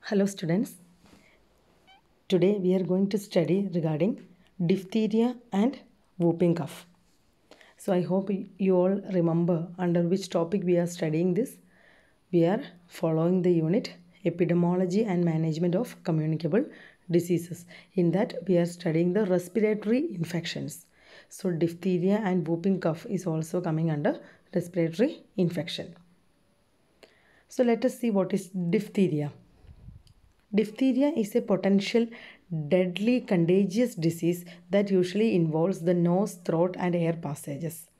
Hello students, today we are going to study regarding diphtheria and whooping cough. So I hope you all remember under which topic we are studying this. We are following the unit Epidemiology and Management of Communicable Diseases. In that we are studying the respiratory infections. So diphtheria and whooping cough is also coming under respiratory infection. So let us see what is diphtheria. Diphtheria is a potential deadly contagious disease that usually involves the nose, throat and air passages.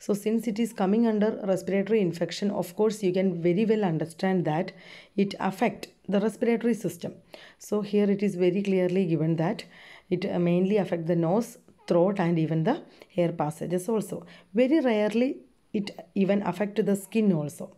So since it is coming under respiratory infection, of course you can very well understand that it affects the respiratory system. So here it is very clearly given that it mainly affects the nose, throat and even the air passages also. Very rarely it even affects the skin also.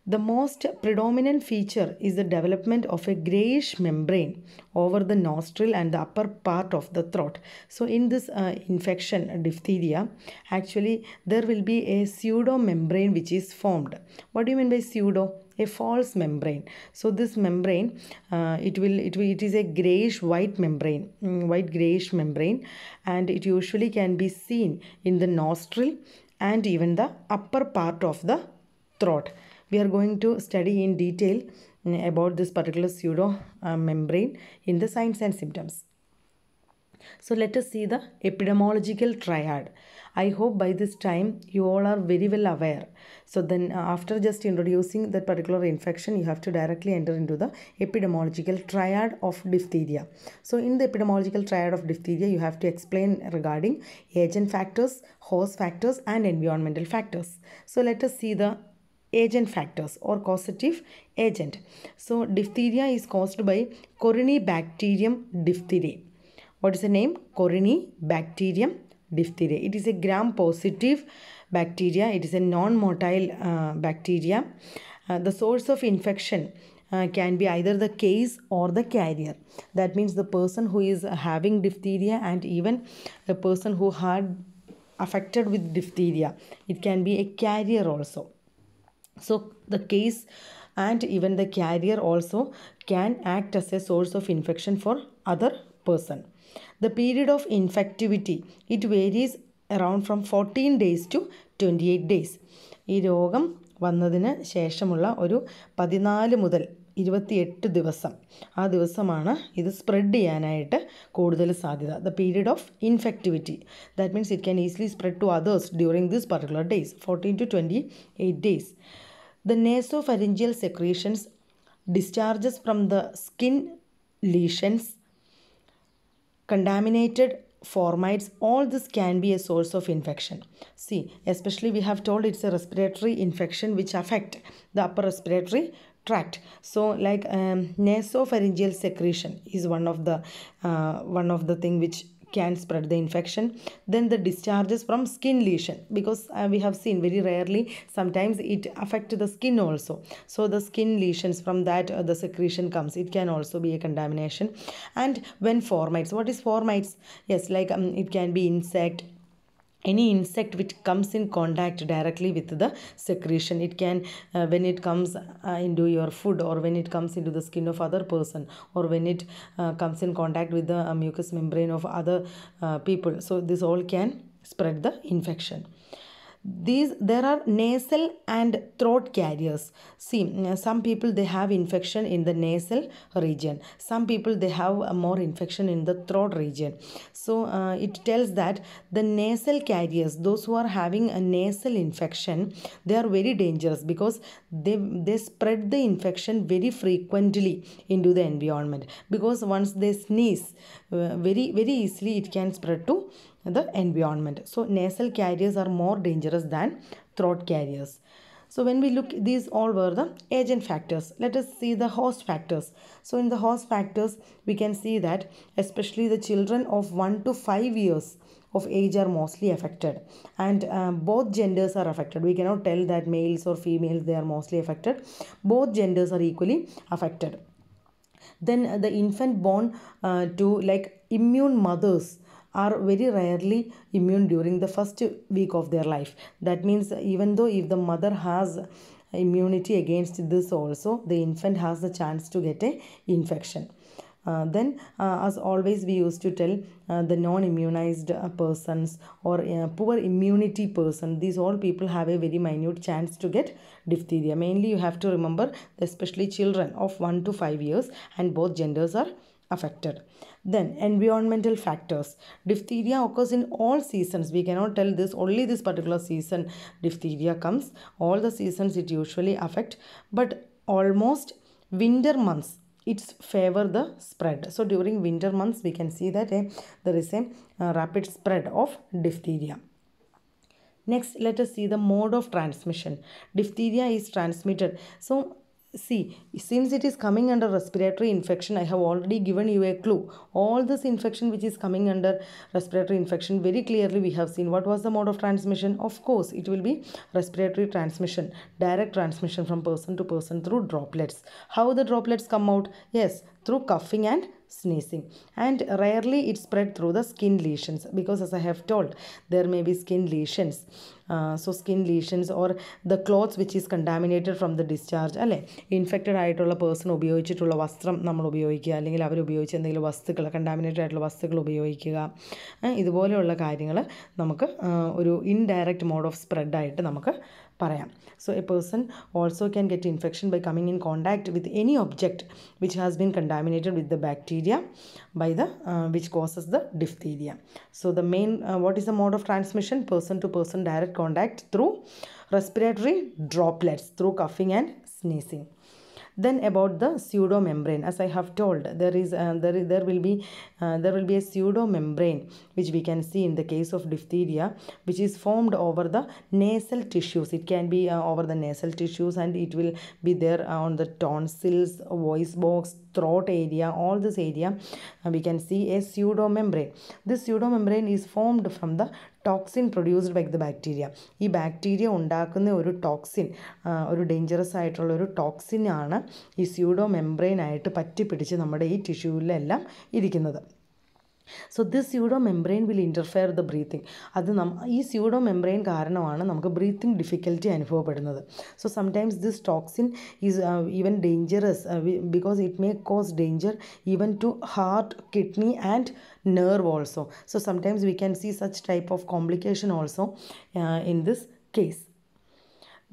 The most predominant feature is the development of a grayish membrane over the nostril and the upper part of the throat. So in this infection, diphtheria, actually there will be a pseudo membrane which is formed. What do you mean by pseudo? A false membrane. So this membrane, it is a grayish white membrane, white grayish membrane, and it usually can be seen in the nostril and even the upper part of the throat. We are going to study in detail about this particular pseudo membrane in the signs and symptoms. So let us see the epidemiological triad. I hope by this time you all are very well aware. So then after just introducing that particular infection, you have to directly enter into the epidemiological triad of diphtheria. So in the epidemiological triad of diphtheria, you have to explain regarding agent factors, host factors and environmental factors. So let us see the agent factors or causative agent. So diphtheria is caused by Corynebacterium diphtheriae. What is the name? Corynebacterium diphtheriae. It is a gram-positive bacteria. It is a non-motile bacteria. The source of infection can be either the case or the carrier. That means the person who is having diphtheria and even the person who had affected with diphtheria. It can be a carrier also. So the case and even the carrier also can act as a source of infection for other person. The period of infectivity, it varies around from 14 days to 28 days. ഈ രോഗം വന്നതിന് ശേഷമുള്ള ഒരു 14 മുതൽ 28 ദിവസം ആ ദിവസമാണ് ഇത് സ്പ്രെഡ് ചെയ്യാനായിട്ട് കൂടുതൽ സാധ്യത. The period of infectivity, that means it can easily spread to others during this particular days, 14 to 28 days. The nasopharyngeal secretions, discharges from the skin lesions, contaminated formites, all this can be a source of infection. See, especially we have told it's a respiratory infection which affect the upper respiratory tract. So like nasopharyngeal secretion is one of the thing which can spread the infection. Then the discharges from skin lesion, because we have seen very rarely sometimes it affect the skin also. So the skin lesions, from that the secretion comes, it can also be a contamination. And when formites, what is formites? Yes, like it can be insect, any insect which comes in contact directly with the secretion. It can when it comes into your food, or when it comes into the skin of other person, or when it comes in contact with the mucous membrane of other people. So this all can spread the infection. There are nasal and throat carriers. See, some people they have infection in the nasal region, some people they have more infection in the throat region. So it tells that the nasal carriers, those who are having a nasal infection, they are very dangerous, because they spread the infection very frequently into the environment, because once they sneeze, very easily it can spread to the environment. So nasal carriers are more dangerous than throat carriers. So when we look, these all were the agent factors. Let us see the host factors. So in the host factors, we can see that especially the children of 1 to 5 years of age are mostly affected, and both genders are affected. We cannot tell that males or females they are mostly affected. Both genders are equally affected. Then the infant born to like immune mothers are very rarely immune during the first week of their life. That means even though if the mother has immunity against this also, the infant has the chance to get a infection. Then as always we used to tell the non-immunized persons or poor immunity person, these all people have a very minute chance to get diphtheria. Mainly you have to remember, especially children of 1 to 5 years, and both genders are affected. Then environmental factors. Diphtheria occurs in all seasons. We cannot tell this only this particular season diphtheria comes. All the seasons it usually affect, but almost winter months it's favor the spread. So during winter months we can see that there is a rapid spread of diphtheria. Next, let us see the mode of transmission. Diphtheria is transmitted. So see, since it is coming under respiratory infection, I have already given you a clue. All this infection which is coming under respiratory infection, very clearly we have seen what was the mode of transmission. Of course, it will be respiratory transmission, direct transmission from person to person through droplets. How the droplets come out? Yes, through coughing and sneezing, and rarely it spread through the skin lesions, because as I have told, there may be skin lesions. So skin lesions or the clothes which is contaminated from the discharge, അല്ലേ, infected ആയിട്ടുള്ള person ഉപയോഗിച്ചിട്ടുള്ള വസ്ത്രം നമ്മൾ ഉപയോഗിക്കുക, അല്ലെങ്കിൽ അവർ ഉപയോഗിച്ച എന്തെങ്കിലും വസ്തുക്കൾ, കണ്ടാമിനേറ്റഡ് ആയിട്ടുള്ള വസ്തുക്കൾ ഉപയോഗിക്കുക, ഇതുപോലെയുള്ള കാര്യങ്ങൾ നമുക്ക് ഒരു ഇൻഡയറക്റ്റ് മോഡ് ഓഫ് സ്പ്രെഡായിട്ട് നമുക്ക് പറയാം. So a person also can get infection by coming in contact with any object which has been contaminated with the bacteria by the which causes the diphtheria. So the main what is the mode of transmission? Person to person direct contact through respiratory droplets, through coughing and sneezing. Then about the pseudomembrane, as I have told, there will be a pseudomembrane which we can see in the case of diphtheria, which is formed over the nasal tissues. It can be over the nasal tissues, and it will be there on the tonsils, voice box, throat area, all this area we can see a pseudomembrane. This pseudomembrane is formed from the toxin produced by the bacteria. ഈ bacteria ഉണ്ടാക്കുന്ന ഒരു toxin, ഒരു dangerous ആയിട്ടുള്ള ഒരു ടോക്സിനാണ് ഈ pseudo മെംബ്രെയിനായിട്ട് പറ്റിപ്പിടിച്ച് നമ്മുടെ ഈ ടിഷ്യൂവിലെല്ലാം ഇരിക്കുന്നത്. So this pseudomembrane will interfere the breathing. അത് ഈ pseudomembrane കാരണമാണ് നമുക്ക് ബ്രീത്തിങ് ഡിഫിക്കൽറ്റി അനുഭവപ്പെടുന്നത്. So sometimes this toxin is even dangerous because it may cause danger even to heart, kidney and nerve also. So sometimes we can see such type of complication also in this case.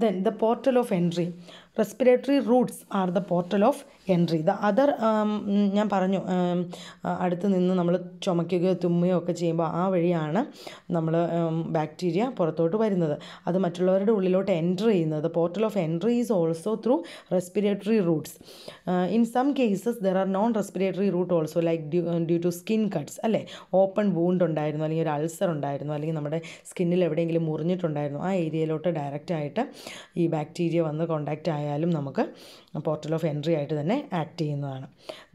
Then the portal of entry. Respiratory roots are the portal of entry. The other ഞാൻ പറഞ്ഞു, അടുത്ത് നിന്ന് നമ്മൾ ചുമയ്ക്കുകയോ തുമ്മുകയോ ഒക്കെ ചെയ്യുമ്പോൾ ആ വഴിയാണ് നമ്മൾ ബാക്ടീരിയ പുറത്തോട്ട് വരുന്നത്. അത് മറ്റുള്ളവരുടെ ഉള്ളിലോട്ട് എൻറ്റർ ചെയ്യുന്നത്. Portal of entry is also through respiratory routes. In some cases there are non respiratory route also, like due to skin cuts, അല്ലേ, ഓപ്പൺ വൂണ്ട് ഉണ്ടായിരുന്നു, അല്ലെങ്കിൽ ഒരു അൾസർ ഉണ്ടായിരുന്നു, അല്ലെങ്കിൽ നമ്മുടെ സ്കിന്നിൽ എവിടെയെങ്കിലും മുറിഞ്ഞിട്ടുണ്ടായിരുന്നു, ആ ഏരിയയിലോട്ട് ഡയറക്റ്റായിട്ട് ഈ ബാക്ടീരിയ വന്ന് കോണ്ടാക്റ്റ് ആയാലും നമുക്ക് പോർട്ടൽ ഓഫ് എൻട്രി ആയിട്ട് തന്നെ ആക്ട് ചെയ്യുന്നതാണ്.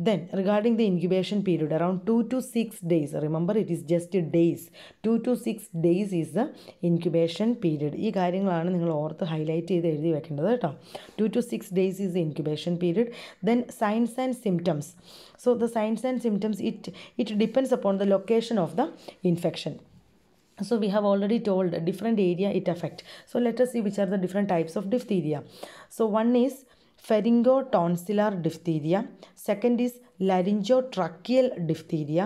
Then regarding the incubation period, around 2 to 6 days. Remember it is just days. 2 to 6 days is the incubation period. ഈ കാര്യങ്ങളാണ് നിങ്ങൾ ഓർത്ത് ഹൈലൈറ്റ് ചെയ്ത് എഴുതി വെക്കേണ്ടത് കേട്ടോ. 2 to 6 days is the incubation period. Then signs and symptoms. So the signs and symptoms, it depends upon the location of the infection. So we have already told different area it affects. So let us see which are the different types of diphtheria. So one is pharyngotonsillar diphtheria. Second is laryngotracheal diphtheria,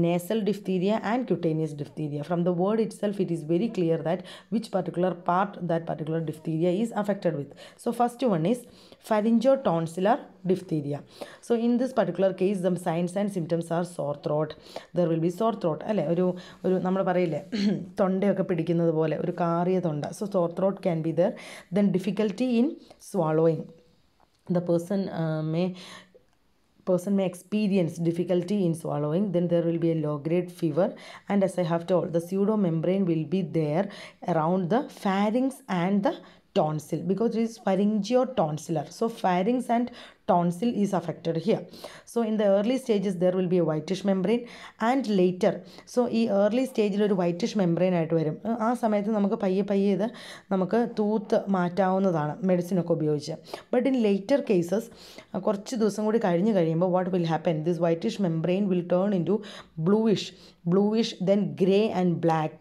nasal diphtheria and cutaneous diphtheria. From the word itself, it is very clear that which particular part that particular diphtheria is affected with. So first one is pharyngotonsillar diphtheria. So in this particular case, the signs and symptoms are sore throat. There will be sore throat, അല്ലേ, ഒരു നമ്മൾ പറയില്ലേ തൊണ്ടയൊക്കെ പിടിക്കുന്നത് പോലെ ഒരു കാറിയ തൊണ്ട. So sore throat can be there. Then difficulty in swallowing. The person may experience difficulty in swallowing. Then there will be a low grade fever, and as I have told, the pseudomembrane will be there around the pharynx and the tonsil, because it is pharyngotonsillar. So pharynx and tonsil is affected here. So in the early stages there will be a whitish membrane and later, so ഈ early സ്റ്റേജിൽ ഒരു whitish membrane ആയിട്ട് വരും. ആ സമയത്ത് നമുക്ക് പയ്യെ പയ്യെ ഇത് നമുക്ക് തൂത്ത് മാറ്റാവുന്നതാണ് മെഡിസിനൊക്കെ ഉപയോഗിച്ച്. ബട്ട് ഇൻ ലേറ്റർ കേസസ് കുറച്ച് ദിവസം കൂടി കഴിഞ്ഞ് കഴിയുമ്പോൾ what will happen, this whitish membrane will turn into bluish then grey and black,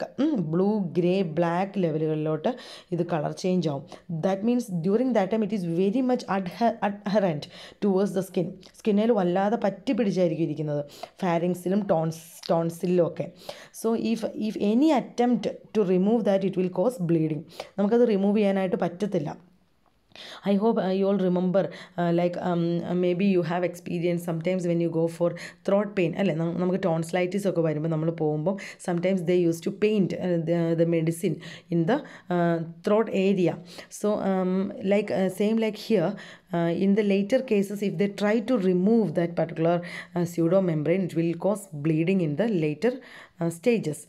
blue grey black ലെവലുകളിലോട്ട് ഇത് കളർ ചേഞ്ച് ആവും. That means during that time it is very much adherent towards the സ്കിന്നിൽ വല്ലാതെ പറ്റി പിടിച്ചായിരിക്കും ഇരിക്കുന്നത്, ഫാരിങ്സിലും ടോൺസിലും ഒക്കെ. So if any attempt to remove that it will cause bleeding. നമുക്കത് റിമൂവ് ചെയ്യാനായിട്ട് പറ്റത്തില്ല. I hope you all remember, maybe you have experienced sometimes when you go for throat pain, അല്ലേ, നമുക്ക് ടോൺസിലൈറ്റിസ് ഒക്കെ വരുമ്പോൾ നമ്മൾ പോകുമ്പോൾ sometimes they used to paint the medicine in the throat area. So same like here, in the later cases if they try to remove that particular pseudomembrane, it will cause bleeding in the later stages.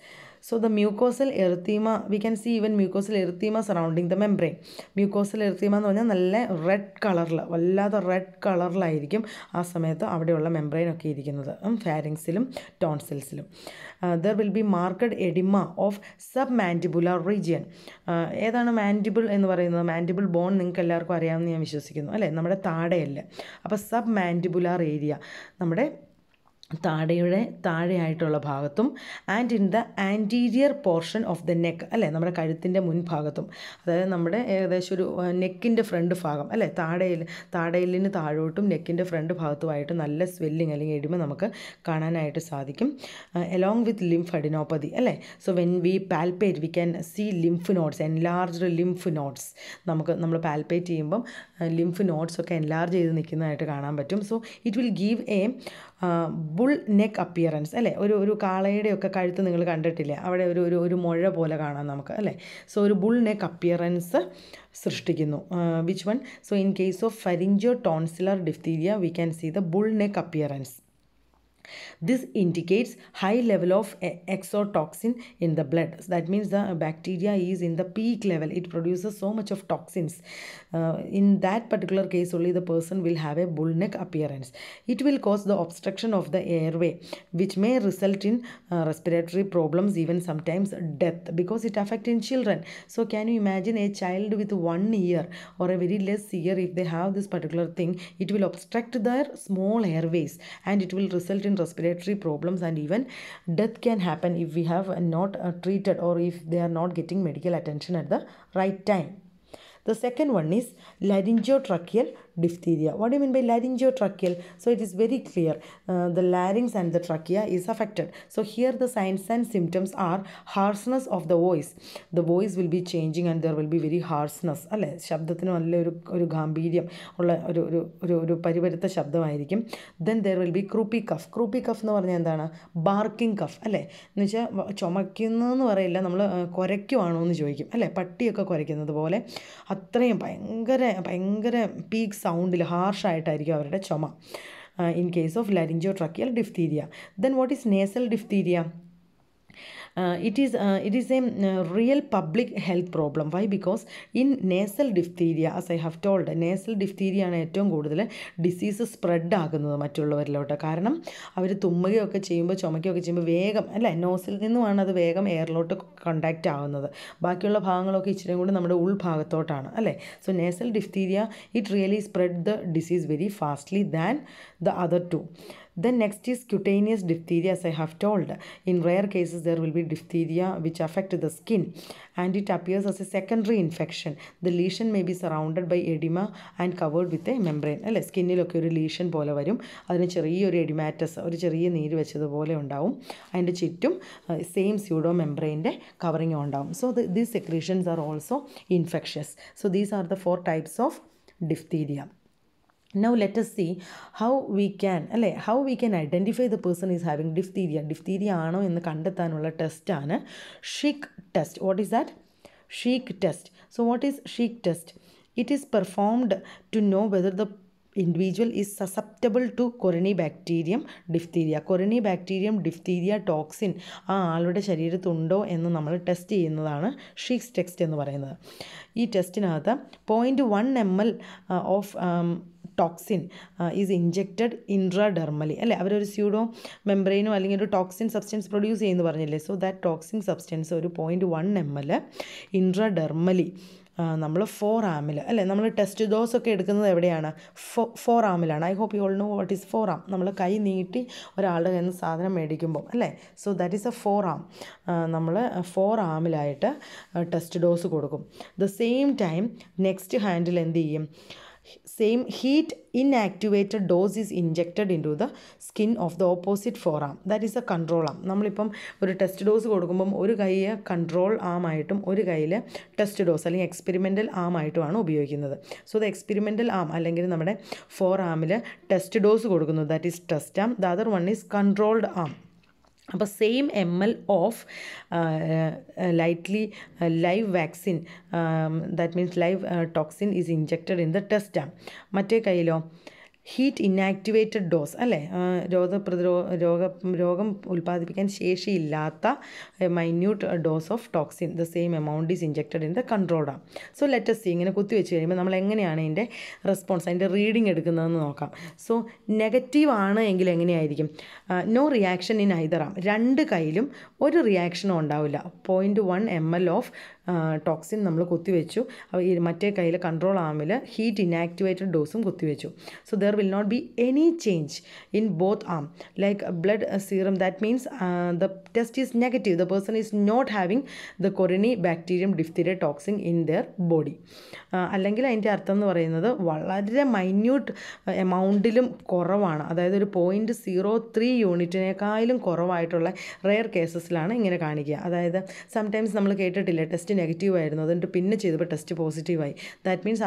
So the mucosal erythema, we can see even mucosal erythema surrounding the membrane. Mucosal erythema എന്ന് പറഞ്ഞാൽ നല്ല red കളറിൽ, വല്ലാതെ red കളറിലായിരിക്കും ആ സമയത്ത് അവിടെയുള്ള membrane ഒക്കെ ഇരിക്കുന്നത്, ഫാരിങ്സിലും ടോൺസിൽസിലും. There will be marked edema of submandibular region. ഏതാണ് മാൻഡിബിൾ എന്ന് പറയുന്നത്? മാൻഡിബിൾ ബോൺ നിങ്ങൾക്ക് എല്ലാവർക്കും അറിയാമെന്ന് ഞാൻ വിശ്വസിക്കുന്നു, അല്ലേ, നമ്മുടെ താടയല്ലേ. അപ്പോൾ സബ് മാൻഡിബുലാർ ഏരിയ നമ്മുടെ താടയുടെ താഴെയായിട്ടുള്ള ഭാഗത്തും and in the anterior portion of the neck, അല്ലേ, നമ്മുടെ കഴുത്തിൻ്റെ മുൻഭാഗത്തും, അതായത് നമ്മുടെ ഏകദേശം ഒരു നെക്കിൻ്റെ ഫ്രണ്ട് ഭാഗം, അല്ലേ, താടയിലിന് താഴോട്ടും നെക്കിൻ്റെ ഫ്രണ്ട് ഭാഗത്തുമായിട്ട് നല്ല സ്വെല്ലിങ് അല്ലെങ്കിൽ എഡിമ നമുക്ക് കാണാനായിട്ട് സാധിക്കും. എലോങ് വിത്ത് ലിംഫ് അഡിനോപ്പതി, അല്ലേ. So when we palpate we can see lymph nodes, enlarged lymph nodes. നമ്മൾ പാൽപേറ്റ് ചെയ്യുമ്പം ലിംഫ് നോട്ട്സ് ഒക്കെ എൻലാർജ് ചെയ്ത് നിൽക്കുന്നതായിട്ട് കാണാൻ പറ്റും. So it will give a bull neck appearance, അല്ലേ. ഒരു കാളയുടെയൊക്കെ കഴുത്ത് നിങ്ങൾ കണ്ടിട്ടില്ലേ, അവിടെ ഒരു മുഴ പോലെ കാണാം നമുക്ക്, അല്ലേ. സോ ഒരു ബുൾ നെക്ക് അപ്പിയറൻസ് സൃഷ്ടിക്കുന്നു. Which one? So in case of pharyngotonsillar diphtheria we can see the bull neck appearance. This indicates high level of exotoxin in the blood. So that means the bacteria is in the peak level. It produces so much of toxins. In that particular case only the person will have a bull neck appearance. It will cause the obstruction of the airway, which may result in respiratory problems, even sometimes death, because it affects in children. So can you imagine a child with 1 year or a very less year, if they have this particular thing, it will obstruct their small airways and it will result in respiratory problems, and even death can happen if we have not treated or if they are not getting medical attention at the right time. The second one is laryngotracheal diphtheria. What do you mean by laryngotracheal? So it is very clear. The larynx and the trachea is affected. So here the signs and symptoms are harshness of the voice. The voice will be changing and there will be very harshness. അല്ലേ, ശബ്ദത്തിന് നല്ല ഒരു ഗാംഭീര്യം ഉള്ള ഒരു പരിവരുത്ത ശബ്ദമായിരിക്കും. Then there will be croupy cough. Croupy cough എന്ന് പറഞ്ഞാൽ എന്താണ്? Barking cough, അല്ലേ. എന്ന് വെച്ചാൽ ചുമക്കുന്നതെന്ന് പറയില്ല, നമ്മൾ കുരയ്ക്കുവാണോ എന്ന് ചോദിക്കും, അല്ലേ, പട്ടിയൊക്കെ കുരയ്ക്കുന്നത് പോലെ അത്രയും ഭയങ്കര പീക്ക് സൗണ്ടിൽ ഹാർഷായിട്ടായിരിക്കും അവരുടെ ചുമ. In case of laryngotracheal diphtheria. Then what is nasal diphtheria? It is a real public health problem. Why? Because in nasal diphtheria, as I have told, nasal diphtheria ആണ് ഏറ്റവും കൂടുതൽ ഡിസീസ് സ്പ്രെഡ് ആകുന്നത് മറ്റുള്ളവരിലോട്ട്. കാരണം അവർ തുമ്മുകയൊക്കെ ചെയ്യുമ്പോൾ ചുമക്കുകയൊക്കെ ചെയ്യുമ്പോൾ വേഗം, അല്ലേ, നോസിൽ നിന്നുമാണ് അത് വേഗം എയറിലോട്ട് കോണ്ടാക്റ്റ് ആകുന്നത്. ബാക്കിയുള്ള ഭാഗങ്ങളൊക്കെ ഇച്ചിരി കൂടി നമ്മുടെ ഉൾഭാഗത്തോട്ടാണ്, അല്ലേ. So nasal diphtheria, it really spread the disease very fastly than the other two. Then next is cutaneous diphtheria, as I have told. In rare cases there will be diphtheria which affect the skin and it appears as a secondary infection. The lesion may be surrounded by edema and covered with a membrane, അല്ലേ. സ്കിന്നിലൊക്കെ ഒരു lesion പോലെ വരും, അതിന് ചെറിയൊരു oedematous, ഒരു ചെറിയ നീര് വെച്ചതുപോലെ ഉണ്ടാവും, അതിൻ്റെ ചുറ്റും സെയിം സ്യൂഡോ മെംബ്രെയിൻ്റെ കവറിങ് ഉണ്ടാവും. So these secretions are also infectious. So these are the 4 types of diphtheria. Now let us see how we can identify the person is having diphtheria ആണോ എന്ന് കണ്ടെത്താനുള്ള ടെസ്റ്റാണ് Schick test. What is that? Schick test. So what is Schick test? It is performed to know whether the individual is susceptible to Corynebacterium diphtheria. Corynebacterium diphtheria toxin ആ ആളുടെ ശരീരത്തുണ്ടോ എന്ന് നമ്മൾ test ചെയ്യുന്നതാണ് ഷീക്സ് test എന്ന് പറയുന്നത്. ഈ ടെസ്റ്റിനകത്ത് 0.1 ml of toxin is injected intradermally അല്ലേ, അവരൊരു സ്യൂഡോ മെംബ്രെയിനോ അല്ലെങ്കിൽ ഒരു ടോക്സിൻ സബ്സ്റ്റൻസ് പ്രൊഡ്യൂസ് ചെയ്യുമെന്ന് പറഞ്ഞില്ലേ. സോ ദാറ്റ് ടോക്സിൻ സബ്സ്റ്റൻസ് ഒരു 0.1 ml ഇൻട്രാഡെർമലി നമ്മൾ 4 ആമിൽ അല്ലേ, നമ്മൾ ടെസ്റ്റ് ഡോസ് ഒക്കെ എടുക്കുന്നത് എവിടെയാണ്, 4 ആമിലാണ്. I hope you all know what is 4 arm. നമ്മൾ കൈ നീട്ടി ഒരാളുടെ കയ്യിൽ നിന്ന് സാധനം മേടിക്കുമ്പോൾ അല്ലേ, so that is a 4 arm. നമ്മൾ 4 ആമിലായിട്ട് ടെസ്റ്റ് ഡോസ് കൊടുക്കും. ദ സെയിം ടൈം നെക്സ്റ്റ് ഹാൻഡിൽ എന്ത് ചെയ്യും, same heat inactivated dose is injected in to the skin of the opposite 4 arm. That is a control arm. നമ്മളിപ്പം ഒരു ടെസ്റ്റ് ഡോസ് കൊടുക്കുമ്പം ഒരു കൈ കൺട്രോൾ ആമായിട്ടും ഒരു കയ്യിൽ ടെസ്റ്റ് ഡോസ് അല്ലെങ്കിൽ എക്സ്പെരിമെൻ്റൽ ആമായിട്ടുമാണ് ഉപയോഗിക്കുന്നത്. സോ ദ എക്സ്പെരിമെൻ്റൽ ആം അല്ലെങ്കിൽ നമ്മുടെ 4 ആമിൽ ടെസ്റ്റ് ഡോസ് കൊടുക്കുന്നു, that is test arm. The other one is controlled arm. അപ്പോൾ same ml of lightly live vaccine, that means live toxin is injected in the test arm. മറ്റേ കയ്യിലോ heat inactivated dose അല്ലേ, രോഗം ഉൽപ്പാദിപ്പിക്കാൻ ശേഷിയില്ലാത്ത minute dose of toxin, the same amount is injected in the controlled am. So let us see ഇങ്ങനെ കുത്തിവെച്ച് കഴിയുമ്പോൾ നമ്മൾ എങ്ങനെയാണ് അതിൻ്റെ റെസ്പോൺസ്, അതിൻ്റെ റീഡിങ് എടുക്കുന്നതെന്ന് നോക്കാം. സോ നെഗറ്റീവ് ആണ് എങ്കിൽ എങ്ങനെയായിരിക്കും, നോ റിയാക്ഷൻ ഇൻ ഐദർ ആം, രണ്ട് കയ്യിലും ഒരു റിയാക്ഷനും ഉണ്ടാവില്ല. 0.1 ml ഓഫ് ടോക്സിൻ നമ്മൾ കുത്തിവെച്ചു, മറ്റേ കയ്യിൽ കൺട്രോൾ ആമിൽ ഹീറ്റ് ഇൻആക്ടിവേറ്റഡ് ഡോസും കുത്തിവെച്ചു. So there will not be any change in both arm like blood serum. That means the test is negative, the person is not having the Corynebacterium diphtheria toxin in their body. അല്ലെങ്കിൽ അതിൻ്റെ അർത്ഥം എന്ന് പറയുന്നത് വളരെ minute എമൗണ്ടിലും കുറവാണ്, അതായത് ഒരു 0.03 യൂണിറ്റിനേക്കാളും കുറവായിട്ടുള്ള rare കേസസിലാണ് ഇങ്ങനെ കാണിക്കുക. അതായത് സംടൈംസ് നമ്മൾ കേട്ടിട്ടില്ല ടെസ്റ്റ് നെഗറ്റീവ് ആയിരുന്നു എന്നിട്ട് പിന്നെ ചെയ്തപ്പോൾ ടെസ്റ്റ് പോസിറ്റീവായി. ദാറ്റ് മീൻസ്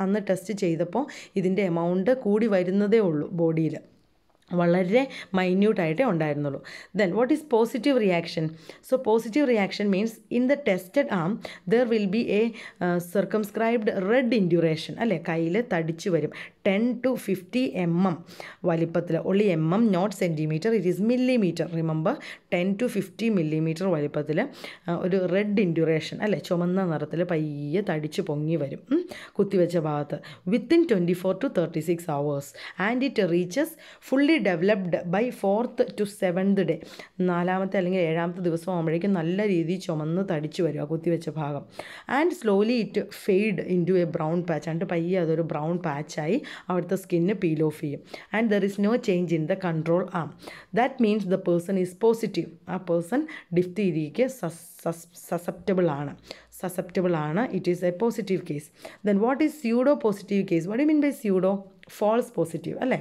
അന്ന് ടെസ്റ്റ് ചെയ്തപ്പോൾ ഇതിൻ്റെ എമൗണ്ട് കൂടി വരുന്നതേ ഉള്ളൂ, ബോഡിയിൽ വളരെ മൈന്യൂട്ടായിട്ടേ ഉണ്ടായിരുന്നുള്ളൂ. Then what is positive reaction? So positive reaction means in the tested arm there will be a circumscribed red induration അല്ലേ, കയ്യിൽ തടിച്ച് വരും 10 to 50 mm വലിപ്പത്തിൽ, only mm not centimetre, it is millimetre. Remember 10 to 50 millimeter വലിപ്പത്തിൽ ഒരു red induration അല്ലേ, ചുമന്ന നിറത്തിൽ പയ്യെ തടിച്ച് പൊങ്ങി വരും കുത്തിവെച്ച ഭാഗത്ത് within 24 to 36 hours and it reaches fully developed by 4th to 7th day. 4ാമത്തെ അല്ലെങ്കിൽ 7ാമത്തെ ദിവസം ആകുമ്പോഴേക്കും നല്ല രീതിയിൽ ചുമന്ന് തടിച്ച് വരും ആ കുത്തിവെച്ച ഭാഗം. And slowly it fade in to a brown patch, എന്നിട്ട് പയ്യെ അതൊരു ബ്രൗൺ പാച്ചായി അവിടുത്തെ സ്കിന്ന് പീൽ ഓഫ് ചെയ്യും. And there is no change in the control arm. That means the person is positive. ആ പേഴ്സൺ ഡിഫ്തീരിയയ്ക്ക് സസെപ്റ്റബിൾ ആണ്. It is a positive case. Then what is pseudo positive case? What you mean by pseudo? False positive അല്ലേ.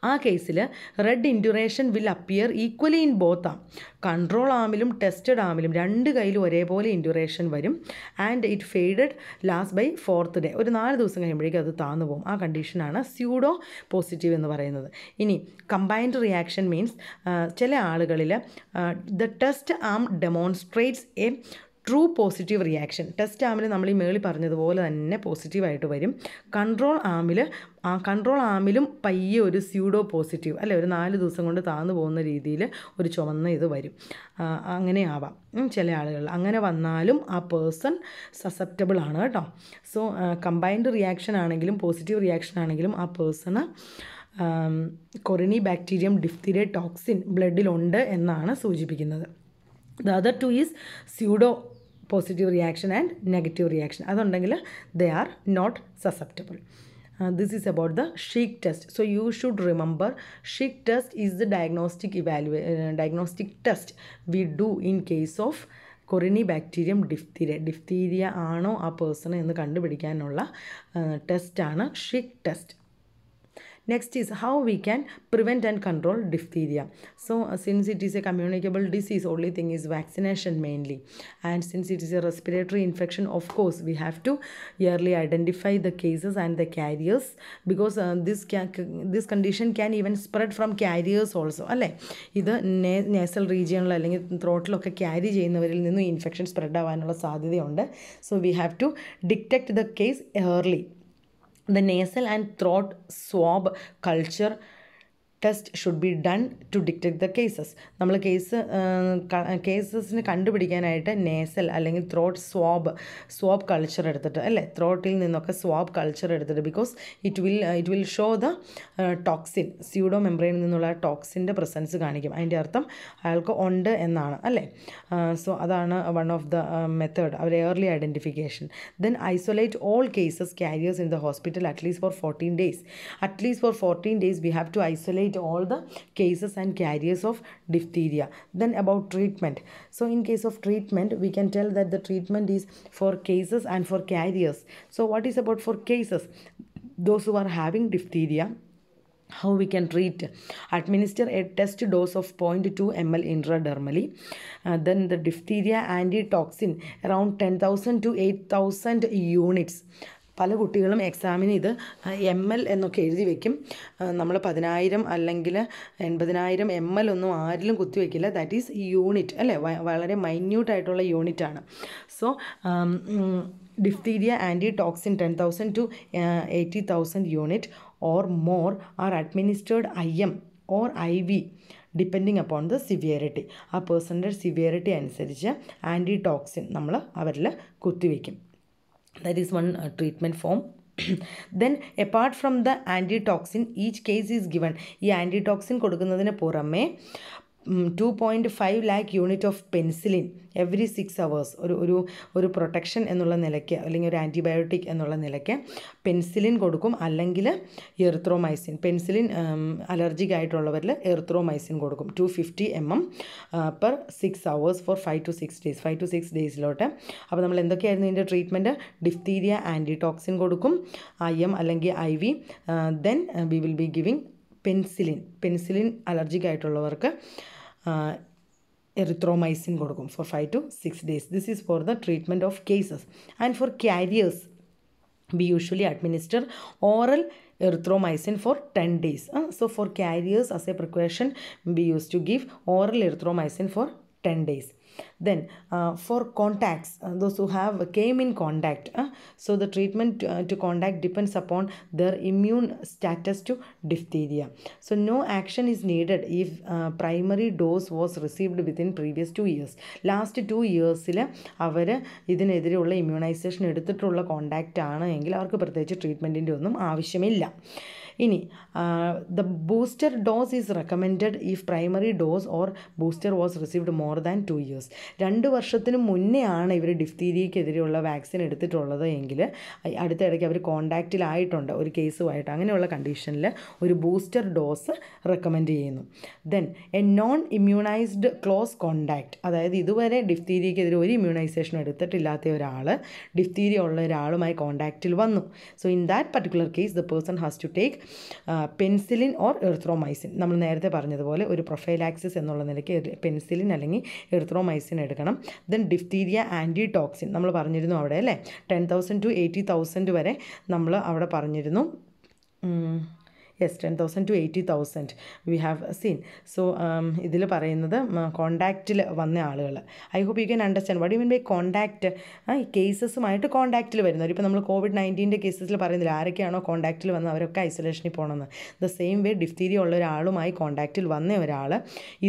ആ കേസിൽ red induration will appear equally in both arm. Control ആമിലും tested ആമിലും രണ്ട് കയ്യിലും ഒരേപോലെ ഇൻഡ്യൂറേഷൻ വരും. And it faded last by 4th day. ഒരു 4 ദിവസം കഴിയുമ്പോഴേക്കും അത് താന്നു പോകും. ആ കണ്ടീഷനാണ് സ്യൂഡോ പോസിറ്റീവ് എന്ന് പറയുന്നത്. ഇനി കമ്പൈൻഡ് റിയാക്ഷൻ മീൻസ് ചില ആളുകളിൽ the test arm demonstrates a true positive reaction. Test ആമിൽ നമ്മൾ ഈ മേളിൽ പറഞ്ഞതുപോലെ തന്നെ പോസിറ്റീവായിട്ട് വരും. കൺട്രോൾ ആമിലും പയ്യെ ഒരു സ്യൂഡോ പോസിറ്റീവ് അല്ലെ, ഒരു 4 ദിവസം കൊണ്ട് താന്നു പോകുന്ന രീതിയിൽ ഒരു ചുമന്ന ഇത് വരും. അങ്ങനെ ആവാം ചില ആളുകൾ. അങ്ങനെ വന്നാലും ആ പേഴ്സൺ സസെപ്റ്റബിൾ ആണ് കേട്ടോ. സോ കമ്പൈൻഡ് റിയാക്ഷൻ ആണെങ്കിലും പോസിറ്റീവ് റിയാക്ഷൻ ആണെങ്കിലും ആ പേഴ്സണ് കൊറിനിബാക്ടീരിയം ഡിഫ്തീരിയ ടോക്സിൻ ബ്ലഡിലുണ്ട് എന്നാണ് സൂചിപ്പിക്കുന്നത്. The other two is pseudo positive reaction and negative reaction. അതുണ്ടെങ്കിൽ they are not susceptible. This is about the Schick test. So you should remember Schick test is the diagnostic test we do in case of Corynebacterium diphtheria. Diphtheria ആണോ ആ person എന്ന് കണ്ടുപിടിക്കാനുള്ള ടെസ്റ്റാണ് Schick test. Next is how we can prevent and control diphtheria. So since it is a communicable disease, only thing is vaccination mainly. And since it is a respiratory infection, of course we have to yearly identify the cases and the carriers, because this condition can even spread from carriers also അല്ലേ. ഇത് nasal റീജിയണിൽ അല്ലെങ്കിൽ ത്രോട്ടിലൊക്കെ carry ചെയ്യുന്നവരിൽ നിന്നും infection spread ആവാനുള്ള സാധ്യതയുണ്ട്. So we have to detect the case early. The nasal and throat swab culture, that is the blood culture, is very important. And this is very important because this can detect the case early. So we have to detect the case early. The nasal and throat swab culture, that is the blood culture, is very important. And this can detect the case early. So we have to detect the case early. The nasal and throat swab culture, that is the blood culture, is very important. Test should be done to detect the cases. നമ്മൾ കേസസിന് കണ്ടുപിടിക്കാനായിട്ട് nasal അല്ലെങ്കിൽ throat swab culture എടുത്തിട്ട് അല്ലേ, ത്രോട്ടിൽ നിന്നൊക്കെ swab culture എടുത്തിട്ട്, because it will show the toxin, pseudo മെംബ്രെയിനിൽ നിന്നുള്ള ടോക്സിൻ്റെ പ്രസൻസ് കാണിക്കും. അതിൻ്റെ അർത്ഥം അയാൾക്ക് ഉണ്ട് എന്നാണ് അല്ലേ. സോ അതാണ് വൺ ഓഫ് ദ മെത്തേഡ്, അവർ early identification. Then isolate all cases carriers in the hospital at least for 14 days. At least for 14 days we have to isolate all the cases and carriers of diphtheria. Then about treatment. So in case of treatment, we can tell that the treatment is for cases and for carriers. So what is about for cases? Those who are having diphtheria, how we can treat? Administer a test dose of 0.2 ml intradermally. Then the diphtheria antitoxin around 10,000 to 8,000 units. പല കുട്ടികളും എക്സാമിന് ഇത് ML എന്നൊക്കെ എഴുതി വയ്ക്കും. നമ്മൾ 10,000 അല്ലെങ്കിൽ 80,000 ML ഒന്നും ആരിലും കുത്തിവെക്കില്ല. ദാറ്റ് ഈസ് യൂണിറ്റ് അല്ലേ, വളരെ മൈന്യൂട്ടായിട്ടുള്ള യൂണിറ്റാണ്. So diphtheria antitoxin 10,000 to 80,000 unit or more are administered IM or IV depending upon the severity. ആ പേഴ്സൻ്റെ സിവിയറിറ്റി അനുസരിച്ച് ആൻറ്റിടോക്സിൻ നമ്മൾ അവരിൽ കുത്തിവെക്കും. That is one treatment form. Then apart from the antitoxin, each case is given. ഈ ആൻറ്റിടോക്സിൻ കൊടുക്കുന്നതിന് പുറമേ 2.5 lakh unit of penicillin every 6 hours ഒരു protection എന്നുള്ള നിലയ്ക്ക് അല്ലെങ്കിൽ ഒരു ആൻറ്റിബയോട്ടിക് എന്നുള്ള നിലയ്ക്ക് പെൻസിലിൻ കൊടുക്കും. അല്ലെങ്കിൽ എറിത്രോമൈസിൻ, പെൻസിലിൻ അലർജിക് ആയിട്ടുള്ളവരിൽ എറിത്രോമൈസിൻ കൊടുക്കും 250 mm per 6 hours for 5 to 6 days, 5 to 6 days. അപ്പോൾ നമ്മൾ എന്തൊക്കെയായിരുന്നു ഇതിൻ്റെ ട്രീറ്റ്മെൻറ്റ്? ഡിഫ്തീരിയ ആൻറ്റിടോക്സിൻ കൊടുക്കും, IM അല്ലെങ്കിൽ IV. Then we will be giving penicillin allergic ആയിട്ടുള്ളവർക്ക് എറിത്രോമൈസിൻ കൊടുക്കും for 5 to 6 days. This is for the treatment of cases. And for carriers, we usually administer oral erythromycin for 10 days. So for carriers, as a precaution, we used to give oral erythromycin for 10 days. Then for contacts, those who came in contact, so the treatment to contact depends upon their immune status to diphtheria. So no action is needed if primary dose was received within previous 2 years. Last 2 yearsൽ our ഇതിനെതിരെയുള്ള immunisation എടുത്തിട്ടുള്ള contact ആണ് എങ്കിൽ അവർക്ക് പ്രത്യേകിച്ച് ട്രീറ്റ്മെൻറ്റിൻ്റെ ഒന്നും ആവശ്യമില്ല. ഇനി the booster dose is recommended if primary dose or booster was received more than 2 years. 2 വർഷത്തിന് മുന്നേ ആണ് ഇവർ ഡിഫ്തീരിയക്കെതിരെയുള്ള വാക്സിൻ എടുത്തിട്ടുള്ളത് എങ്കിൽ അടുത്തിടയ്ക്ക് അവർ കോണ്ടാക്റ്റിലായിട്ടുണ്ട് ഒരു കേസുമായിട്ട്, അങ്ങനെയുള്ള കണ്ടീഷനിൽ ഒരു ബൂസ്റ്റർ ഡോസ് റെക്കമെൻഡ് ചെയ്യുന്നു. Then A non immunised close contact, അതായത് ഇതുവരെ ഡിഫ്തീരിയക്കെതിരെ ഒരു ഇമ്മ്യൂണൈസേഷൻ എടുത്തിട്ടില്ലാത്ത ഒരാൾ ഡിഫ്തീരിയ ഉള്ള ഒരാളുമായി കോണ്ടാക്റ്റിൽ വന്നു. So in that particular case the person has to take penicillin or erythromycin. നമ്മൾ നേരത്തെ പറഞ്ഞതുപോലെ ഒരു പ്രൊഫൈലാക്സിസ് എന്നുള്ള നിലയ്ക്ക് പെൻസിലിൻ അല്ലെങ്കിൽ എറിത്രോമൈസിൻ എടുക്കണം. ദെൻ ഡിഫ്തീരിയ ആൻറ്റിടോക്സിൻ നമ്മൾ പറഞ്ഞിരുന്നു അവിടെ അല്ലേ, 10,000 to 80,000 വരെ നമ്മൾ അവിടെ പറഞ്ഞിരുന്നു. Yes, 10,000 to 80,000 we have seen. So ഇതിൽ പറയുന്നത് കോണ്ടാക്റ്റിൽ വന്ന ആളുകൾ. I hope you can understand what you mean by contact. ഈ കേസസുമായിട്ട് കോണ്ടാക്റ്റിൽ വരുന്നവർ, ഇപ്പോൾ നമ്മൾ COVID-19 കേസസിൽ പറയുന്നില്ല ആരൊക്കെയാണോ കോണ്ടാക്റ്റിൽ വന്നത് അവരൊക്കെ ഐസൊലേഷനിൽ പോകണമെന്ന്. ദ സെയിം വേ ഡിഫ്തീരിയ ഉള്ള ഒരാളുമായി കോണ്ടാക്റ്റിൽ വന്ന ഒരാൾ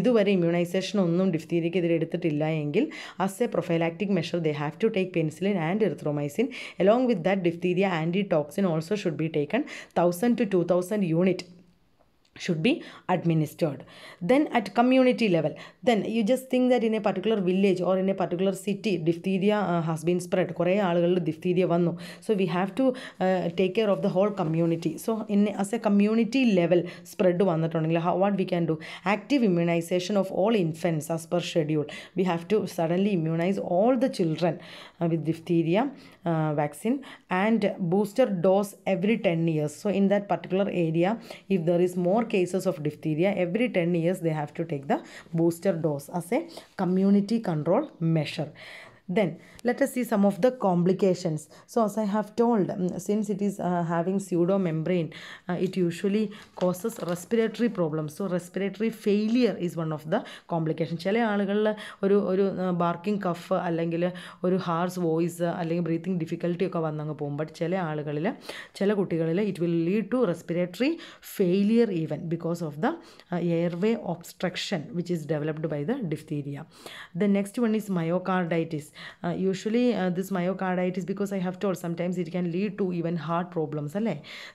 ഇതുവരെ ഇമ്മ്യൂണൈസേഷൻ ഒന്നും ഡിഫ്തീരിയക്കെതിരെ എടുത്തിട്ടില്ല എങ്കിൽ as a prophylactic measure they have to take penicillin and erythromycin. Along with that diphtheria antitoxin also should be taken. 1,000 to 2,000 unit should be administered. Then at community level, then you just think that in a particular village or in a particular city diphtheria has been spread, കുറേ ആളുകളിൽ diphtheria വന്നു. So we have to take care of the whole community. So as a community level spread വന്നിട്ടുണ്ടെങ്കിൽ what we can do? Active immunization of all infants as per schedule. We have to suddenly immunize all the children with diphtheria vaccine and booster dose every 10 years. So in that particular area, if there is more cases of diphtheria, every 10 years they have to take the booster dose as a community control measure. Then let us see some of the complications. So as I have told, since it is having pseudomembrane, it usually causes respiratory problems. So respiratory failure is one of the complications. ചില ആളുകളിൽ ഒരു barking cough അല്ലെങ്കിൽ ഒരു hoarse voice അല്ലെങ്കിൽ breathing difficulty ഒക്കെ വന്നങ്ങ് പോകും. But ചില കുട്ടികളിൽ it will lead to respiratory failure even because of the airway obstruction which is developed by the diphtheria. The next one is myocarditis. Usually this myocarditis, because I have told, sometimes it can lead to even heart problems.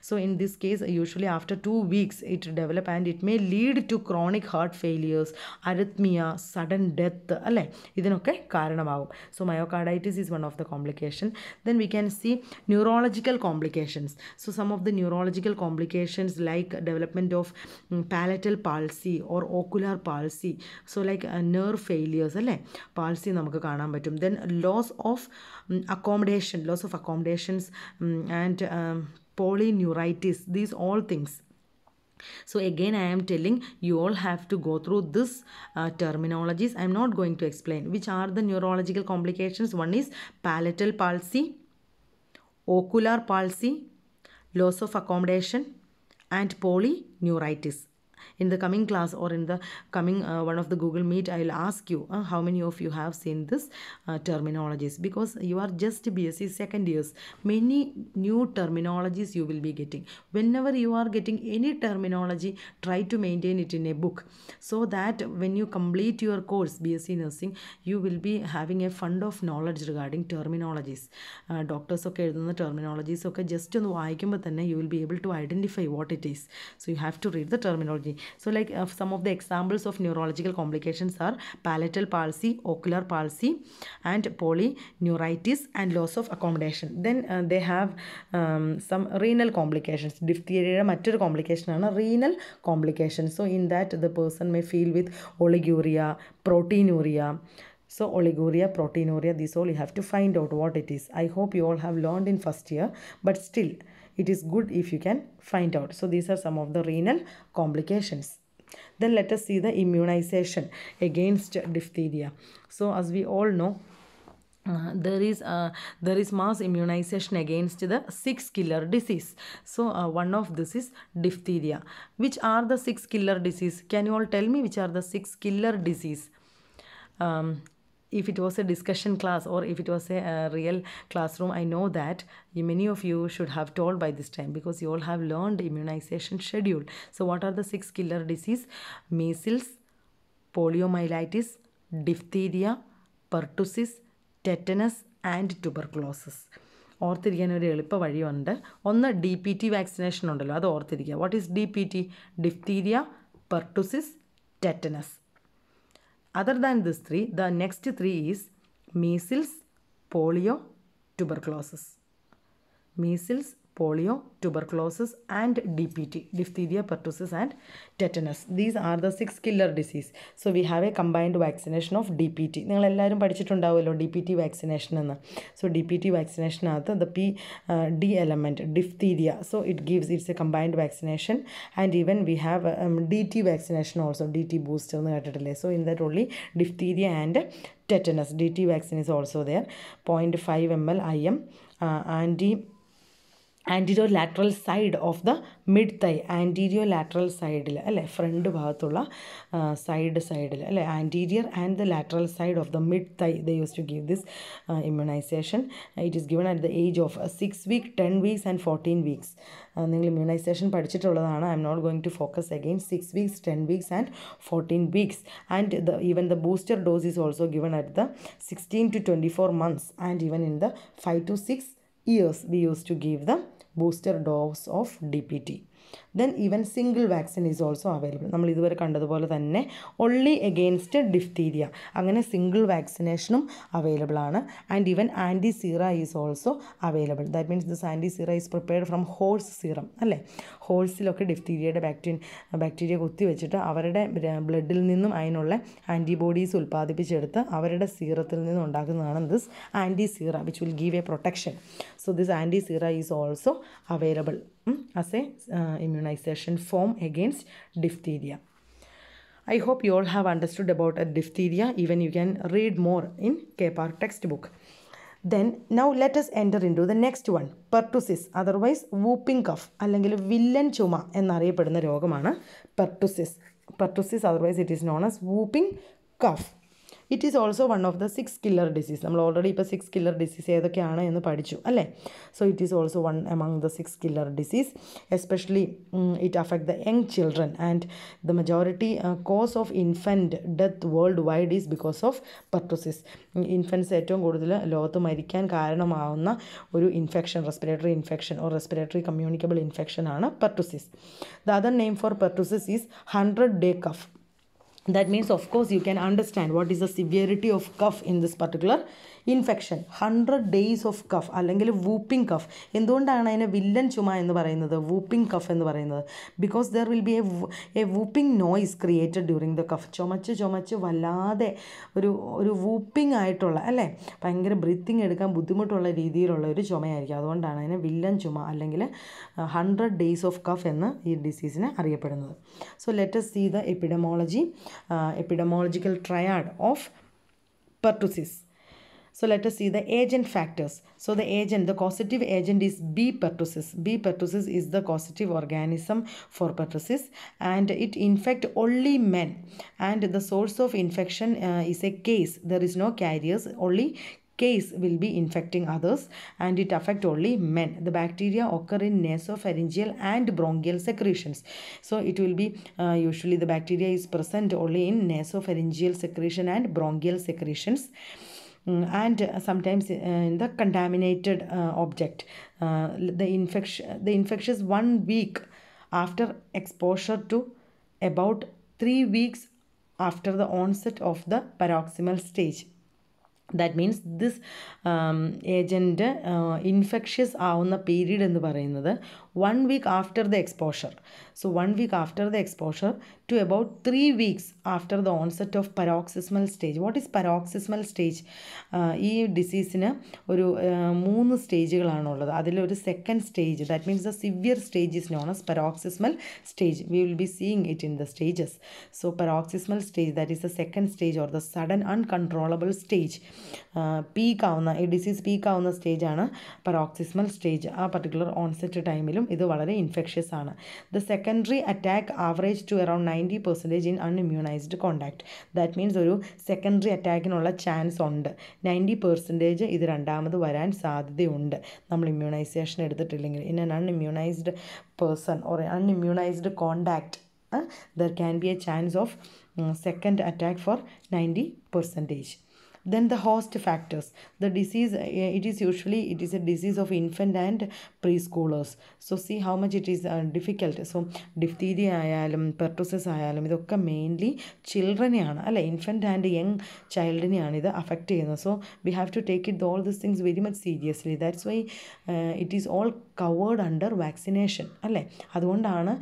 So in this case, usually after 2 weeks it develop and it may lead to chronic heart failures, arrhythmia, sudden death. ഇതിനൊക്കെ കാരണമാകും. So myocarditis is one of the complication. Then we can see neurological complications. So some of the neurological complications like development of palatal palsy or ocular palsy. So like nerve failures, palsy നമുക്ക് കാണാൻ പറ്റും. Then loss of accommodations and polyneuritis, these all things. So again I am telling you all have to go through this terminologies. I am not going to explain which are the neurological complications. One is palatal palsy, ocular palsy, loss of accommodation and polyneuritis. In the coming class or in the coming one of the Google Meet, I will ask you how many of you have seen this terminologies, because you are just BSc second years. Many new terminologies you will be getting. Whenever you are getting any terminology, try to maintain it in a book, so that when you complete your course BSc nursing, you will be having a fund of knowledge regarding terminologies. Doctors ഒക്കെ എഴുതുന്ന terminologies ഒക്കെ just ഒന്ന് വായിക്കുമ്പോൾ തന്നെ you will be able to identify what it is. So you have to read the terminology. So like some of the examples of neurological complications are palatal palsy, ocular palsy and polyneuritis and loss of accommodation. Then they have some renal complications. Diphtheria mattoru complication aanu renal complications. So in that the person may feel with oliguria, proteinuria. So oliguria, proteinuria, these all you have to find out what it is. I hope you all have learned in first year, but still it is good if you can find out. So these are some of the renal complications. Then let us see the immunization against diphtheria. So as we all know, there is mass immunization against the 6 killer disease. So one of this is diphtheria. Which are the 6 killer disease? Can you all tell me which are the 6 killer disease? If it was a discussion class or if it was a real classroom, I know that many of you should have told by this time, because you all have learned immunization schedule. So what are the 6 killer disease? Measles, poliomyelitis, diphtheria, pertussis, tetanus and tuberculosis. ഓർത്തിരിക്കാൻ ഒരു എളുപ്പ വഴിയുണ്ട്. ഒന്ന് DPT vaccination ഉണ്ടല്ലോ, അത് ഓർത്തിരിക്കുക. What is DPT? Diphtheria, pertussis, tetanus. Other than this 3, the next 3 is measles, polio, tuberculosis. Measles, polio, tuberculosis and DPT, diphtheria, pertussis and tetanus. These are the 6 killer disease. So we have a combined vaccination of DPT. നിങ്ങൾ എല്ലാവരും പഠിച്ചിട്ടുണ്ടാവുമല്ലോ DPT vaccination എന്ന്. So DPT vaccination അകത്ത് the D element, diphtheria. So it's a combined vaccination, and even we have DT vaccination also, DT booster എന്ന് കേട്ടിട്ടില്ലേ. So in that only diphtheria and tetanus. DT vaccine is also there. 0.5 ml IM anterior lateral side of the mid thigh, anterior lateral side അല്ലേ, front ഭാഗത്തുള്ള സൈഡിൽ അല്ലേ, anterior and the lateral side of the mid thigh they used to give this immunization. It is given at the age of 6 weeks, 10 weeks and 14 weeks. നിങ്ങൾ immunization പഠിച്ചിട്ടുള്ളതാണ്. I am not going to focus again. 6 weeks, 10 weeks and 14 weeks. And even the booster dose is also given at the 16 to 24 months, and even in the 5 to 6 years we used to give the booster dose of DPT. Then even single vaccine is also available. നമ്മൾ ഇതുവരെ കണ്ടതുപോലെ തന്നെ only against diphtheria. അങ്ങനെ single വാക്സിനേഷനും available ആണ്. And even antisera is also available. That means this antisera is prepared from horse serum അല്ലേ. ഹോഴ്സിലൊക്കെ ഡിഫ്തീരിയയുടെ bacteria കുത്തിവെച്ചിട്ട് അവരുടെ ബ്ലഡിൽ നിന്നും അതിനുള്ള ആൻറ്റിബോഡീസ് ഉൽപ്പാദിപ്പിച്ചെടുത്ത് അവരുടെ സീറത്തിൽ നിന്നും ഉണ്ടാക്കുന്നതാണ് this antisera, which will give a protection. So this antisera is also available as a immunization form against diphtheria. I hope you all have understood about diphtheria. Even you can read more in KPAR textbook. Then now let us enter into the next one, pertussis, otherwise whooping cough അല്ലെങ്കിൽ villain ചുമ എന്നറിയപ്പെടുന്ന രോഗമാണ് pertussis. Pertussis, otherwise it is known as whooping cough. It is also one of the 6 killer disease. നമ്മൾ already ഇപ്പോൾ 6 killer disease ഏതൊക്കെയാണ് എന്ന് പഠിച്ചു അല്ലേ. So it is also one among the 6 killer disease. Especially it affect the young children and the majority cause of infant death worldwide is because of pertussis. Infants ഏറ്റവും കൂടുതൽ ലോകത്ത് മരിക്കാൻ കാരണമാവുന്ന ഒരു infection, respiratory infection or respiratory communicable infection ആണ് pertussis. The other name for pertussis is 100-day cough. That means, of course, you can understand what is the severity of cough in this particular infection. 100 days of cough അല്ലെങ്കിൽ whooping cough. എന്തുകൊണ്ടാണ് അതിനെ villain ചുമ എന്ന് പറയുന്നത്, whooping cough എന്ന് പറയുന്നത്? Because there will be a whooping noise created during the cough. ചുമച്ച് വല്ലാതെ ഒരു വൂപ്പിംഗ് ആയിട്ടുള്ള അല്ലേ, ഭയങ്കര ബ്രീത്തിങ് എടുക്കാൻ ബുദ്ധിമുട്ടുള്ള രീതിയിലുള്ള ഒരു ചുമയായിരിക്കും. അതുകൊണ്ടാണ് അതിനെ വില്ലൻ ചുമ അല്ലെങ്കിൽ 100 days of cough എന്ന് ഈ ഡിസീസിനെ അറിയപ്പെടുന്നത്. So let us see the epidemiological triad of pertussis. So let us see the agent factors. So the causative agent is B. pertussis. B. pertussis is the causative organism for pertussis and it infects only men, and the source of infection is a case. There is no carriers, only case will be infecting others, and it affect only men. The bacteria occur in nasopharyngeal and bronchial secretions. So it will be usually the bacteria is present only in nasopharyngeal secretion and bronchial secretions. And sometimes in the contaminated object. The infectious 1 week after exposure to about 3 weeks after the onset of the paroxysmal stage. That means this agent infectious ആവുന്ന period എന്ന് പറയുന്നത് 1 week after the exposure. So 1 week after the exposure to about 3 weeks after the onset of paroxysmal stage. What is paroxysmal stage? ഈ ഡിസീസിന് ഒരു 3 സ്റ്റേജുകളാണുള്ളത്. അതിലൊരു second stage, that means the severe stage is known as paroxysmal stage. We will be seeing it in the stages. So paroxysmal stage, that is the second stage or the sudden uncontrollable stage. Peak ആവുന്ന ഈ disease peak ആവുന്ന സ്റ്റേജാണ് paroxysmal stage. ആ particular onset ടൈമിലും ഇത് വളരെ infectious ആണ്. The secondary attack average to around 90% in unimmunised contact. That means ഒരു സെക്കൻഡറി അറ്റാക്കിനുള്ള ചാൻസ് ഉണ്ട്. 90% ഇത് രണ്ടാമത് വരാൻ സാധ്യതയുണ്ട് നമ്മൾ ഇമ്മ്യൂണൈസേഷൻ എടുത്തിട്ടില്ലെങ്കിൽ. In an unimmunized person or unimmunized contact, there can be a chance of second attack for 90%. Then the host factors. The disease, it is a disease of infant and preschoolers. So see how much it is difficult. So diphtheria ആയാലും pertussis ആയാലും ഇതൊക്കെ mainly ചിൽഡ്രനെയാണ് അല്ലേ, infant and young ചൈൽഡിനെയാണ് ഇത് affect ചെയ്യുന്നത്. So we have to take it all this things very much seriously. That's why it is all covered under vaccination അല്ലേ. അതുകൊണ്ടാണ്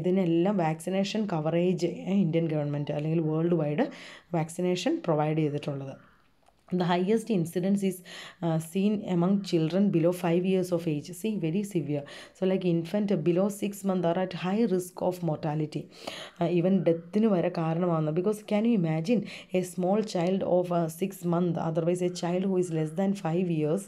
ഇതിനെല്ലാം vaccination coverage Indian government അല്ലെങ്കിൽ വേൾഡ് വൈഡ് വാക്സിനേഷൻ പ്രൊവൈഡ് ചെയ്തിട്ടുള്ളത്. The highest incidence is seen among children below 5 years of age. See, very severe. So like infant below 6 months are at high risk of mortality. Even deathinu vare kaaranamaavunnu. Because can you imagine a small child of 6 months, otherwise a child who is less than 5 years,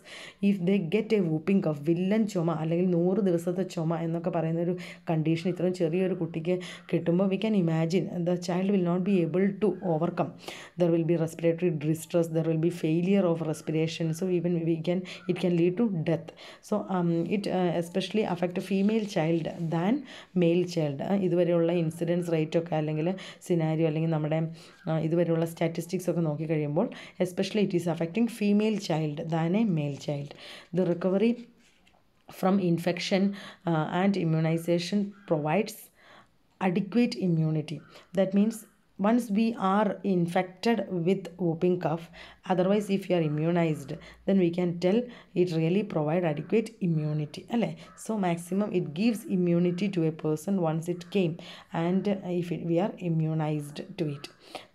if they get a whooping cough, villan choma അല്ലെങ്കിൽ 100 ദിവസത്തെ ചുമ എന്നൊക്കെ പറയുന്ന ഒരു condition ഇത്രയും ചെറിയൊരു കുട്ടിക്ക് കിട്ടുമ്പോൾ we can imagine the child will not be able to overcome. There will be respiratory distress, there will be failure of respiration, so even it can lead to death. So it especially affect a female child than male child. ഇതുവരെയുള്ള incidents rate ഒക്കെ അല്ലെങ്കിൽ scenario അല്ലെങ്കിൽ നമ്മുടെ ഇതുവരെയുള്ള statistics ഒക്കെ നോക്കി കഴിയുമ്പോൾ especially it is affecting female child than a male child. The recovery from infection and immunization provides adequate immunity. That means once we are infected with whooping cough, otherwise if you are immunized, then we can tell it really provide adequate immunity alle. So maximum it gives immunity to a person once it came, and if we are immunized to it.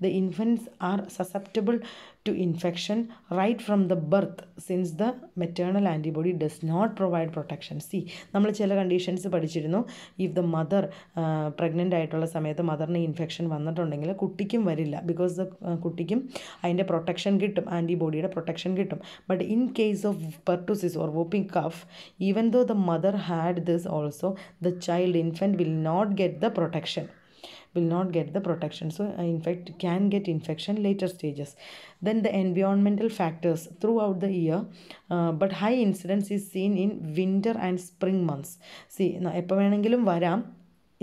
The infants are susceptible to infection right from the birth since the maternal antibody does not provide protection. See, നമ്മൾ ചില conditions പഠിച്ചിരുന്നു. If the mother pregnant ആയിട്ടുള്ള സമയത്ത് മദറിന് infection വന്നിട്ടുണ്ടെങ്കിൽ കുട്ടിക്കും വരില്ല, because the കുട്ടിക്കും അതിൻ്റെ പ്രൊട്ടക്ഷൻ കിട്ടും, ആൻറ്റിബോഡിയുടെ പ്രൊട്ടക്ഷൻ കിട്ടും. But in case of pertussis or whooping cough, even though the mother had this also, the child infant will not get the protection. So in fact can get infection later stages. Then the environmental factors throughout the year, but high incidence is seen in winter and spring months. See, എപ്പോൾ വേണമെങ്കിലും വരാം,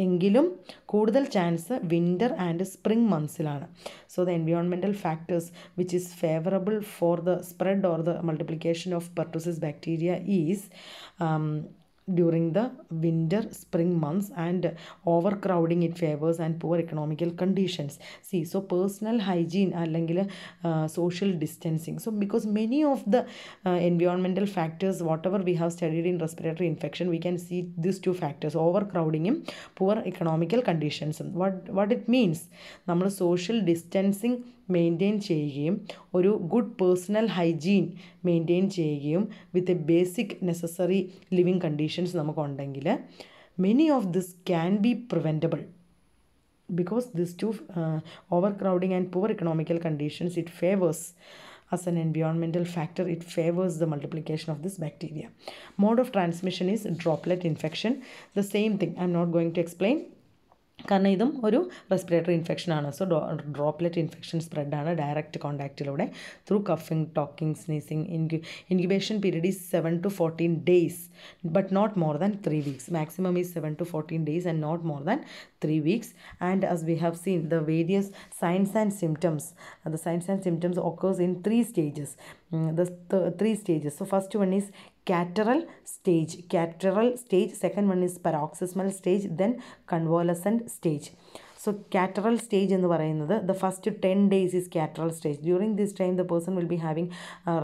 എങ്കിലും കൂടുതൽ chance winter and spring മന്ത്സിലാണ്. So the environmental factors which is favourable for the spread or the multiplication of pertussis bacteria is during the winter spring months, and overcrowding it favors and poor economical conditions. See, so personal hygiene അല്ലെങ്കിൽ social distancing. So because many of the environmental factors whatever we have studied in respiratory infection, we can see these two factors, overcrowding and poor economical conditions. What it means, നമ്മൾ social distancing maintain ചെയ്യുകയും ഒരു good personal hygiene maintain ചെയ്യുകയും with a basic necessary living conditions നമുക്കുണ്ടെങ്കിൽ many of this can be preventable. Because these two overcrowding and poor economical conditions, it favors as an environmental factor, it favors the multiplication of this bacteria. Mode of transmission is droplet infection. The same thing I'm not going to explain, കാരണം ഇതും ഒരു respiratory ഇൻഫെക്ഷനാണ്. So droplet infection സ്പ്രെഡാണ് direct കോൺടാക്റ്റിലൂടെ through coughing, talking, sneezing. Incubation period is 7 to 14 days but not more than 3 weeks. Maximum is 7 to 14 days and not more than 3 weeks. And as we have seen, the various signs and symptoms, occurs in 3 stages. The 3 stages. So first one is catarrhal stage. Second one is paroxysmal stage, then convalescent stage. So catarrhal stage എന്ന് പറയുന്നത് the first 10 days is catarrhal stage. During this time the person will be having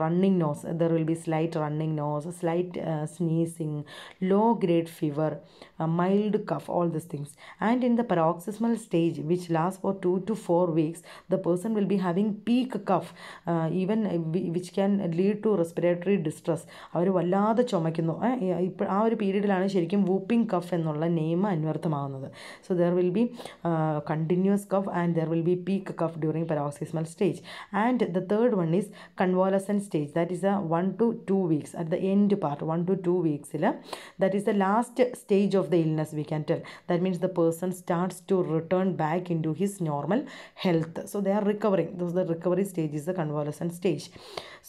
running nose. There will be slight running nose, slight sneezing, low grade fever, mild cough, all these things. And in the paroxysmal stage, which lasts for 2 to 4 weeks, the person will be having peak cough, even which can lead to respiratory distress. അവർ വല്ലാതെ ചുമയ്ക്കുന്നു. ഇപ്പോൾ ആ ഒരു പീരീഡിലാണ് ശരിക്കും whooping cough എന്നുള്ള name അന്വർത്ഥമാകുന്നത്. So there will be continuous cough and there will be peak cough during paroxysmal stage. And the third one is convalescent stage. That is a 1 to 2 weeks at the end part, 1 to 2 weeks. That is the last stage of the illness, we can tell. That means the person starts to return back into his normal health. So they are recovering. Those the recovery stage is the convalescent stage.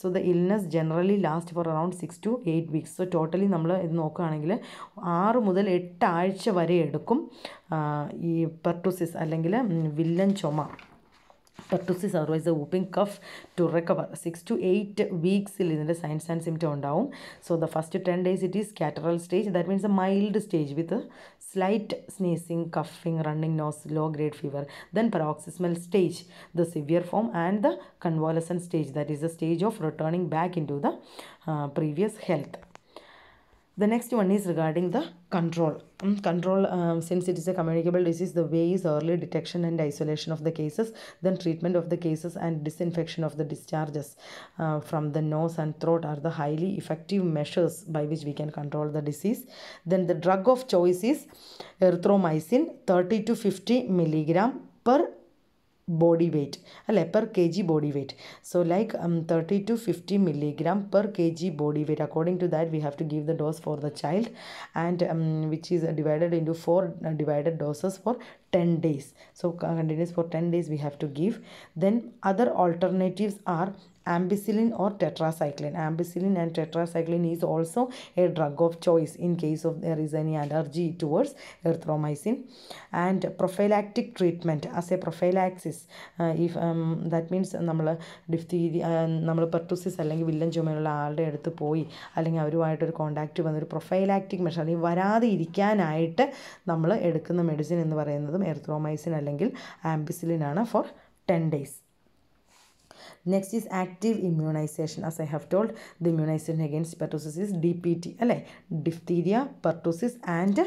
So the illness generally lasts for around 6 to 8 weeks. So totally നമ്മൾ ഇത് നോക്കുകയാണെങ്കിൽ 6 മുതൽ 8 ആഴ്ച വരെ എടുക്കും ഈ pertussis അല്ലെങ്കിൽ villain ചുമ, pertussis otherwise the whooping cough, to recover. 6 to 8 weeksൽ ഇതിൻ്റെ സൈൻസ് ആൻഡ് സിംറ്റം ഉണ്ടാവും. So the first 10 days it is catarrhal stage. That means a mild stage with a slight sneezing, coughing, running nose, low grade fever. Then paroxysmal stage, the severe form, and the convalescent stage, that is the stage of returning back into the previous health. The next one is regarding the control. Since it is a communicable disease, the way is early detection and isolation of the cases, then treatment of the cases and disinfection of the discharges from the nose and throat are the highly effective measures by which we can control the disease. Then the drug of choice is erythromycin, 30 to 50 milligram per body weight, per kg body weight. So like 30 to 50 milligram per kg body weight. According to that we have to give the dose for the child, and which is divided into 4 divided doses for 10 days. So continuous for 10 days we have to give. Then other alternatives are ampicillin or tetracycline. Ampicillin and tetracycline is also a drug of choice in case of there is any allergy towards erythromycin. And prophylactic treatment as a prophylaxis, if that means നമ്മൾ diphtheria, നമ്മൾ pertussis അല്ലെങ്കിൽ villain ചുമയുള്ള ആളുടെ അടുത്ത് പോയി അല്ലെങ്കിൽ അവരുമായിട്ടൊരു contact വന്നൊരു prophylactic measure, അല്ലെങ്കിൽ വരാതെ ഇരിക്കാനായിട്ട് നമ്മൾ എടുക്കുന്ന മെഡിസിൻ എന്ന് പറയുന്നതും എറിത്രോമൈസിൻ അല്ലെങ്കിൽ ആംപിസിലിൻ ആണ് four 10 days. Next is active immunization. As I have told, the immunization against pertussis is DPT, അല്ലേ? Diphtheria, pertussis and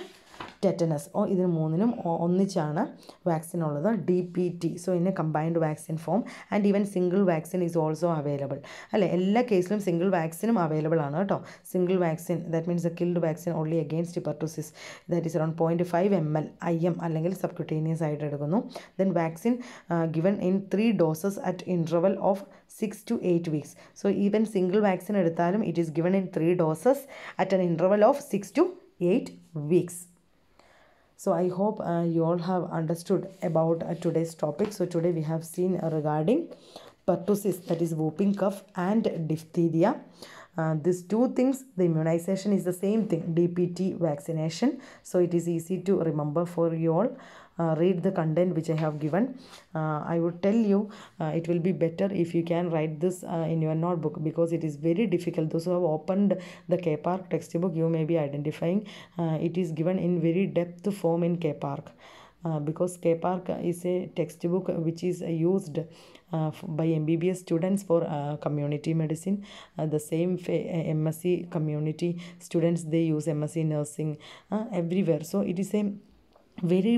tetanus. ഇതിന് മൂന്നിനും ഒന്നിച്ചാണ് വാക്സിൻ ഉള്ളത്. DPT, so in A combined vaccine form, and even single vaccine is also available. അല്ലേ, എല്ലാ കേസിലും single വാക്സിനും available ആണ് കേട്ടോ. Single vaccine, that means A killed vaccine only against pertussis, that is around 0.5 ml IM അല്ലെങ്കിൽ subcutaneous ആയിട്ട് എടുക്കുന്നു. Then vaccine given in 3 doses at interval of 6 to 8 weeks. So even single vaccine എടുത്താലും it is given in 3 doses at an interval of 6 to 8 weeks. So I hope you all have understood about today's topic. So today we have seen regarding pertussis, that is whooping cough, and diphtheria. These two things, the immunization is the same thing, DPT vaccination. So it is easy to remember for you all. Read the content which I have given. I would tell you it will be better if you can write this in your notebook, because it is very difficult. Those who have opened the KPARK textbook, you may be identifying it is given in very depth form in KPARK. Because KPARK is a textbook which is used by MBBS students for community medicine. The same MSc community students, they use MSc nursing everywhere. So it is a very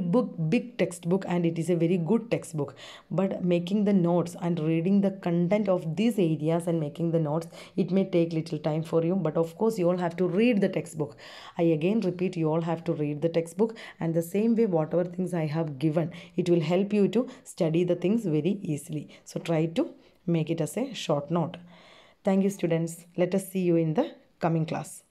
big textbook, and it is a very good textbook. But making the notes and reading the content of these areas and making the notes, it may take little time for you. But of course you all have to read the textbook. I again repeat, you all have to read the textbook, and the same way whatever things I have given, it will help you to study the things very easily. So try to make it as a short note. Thank you students. Let us see you in the coming class.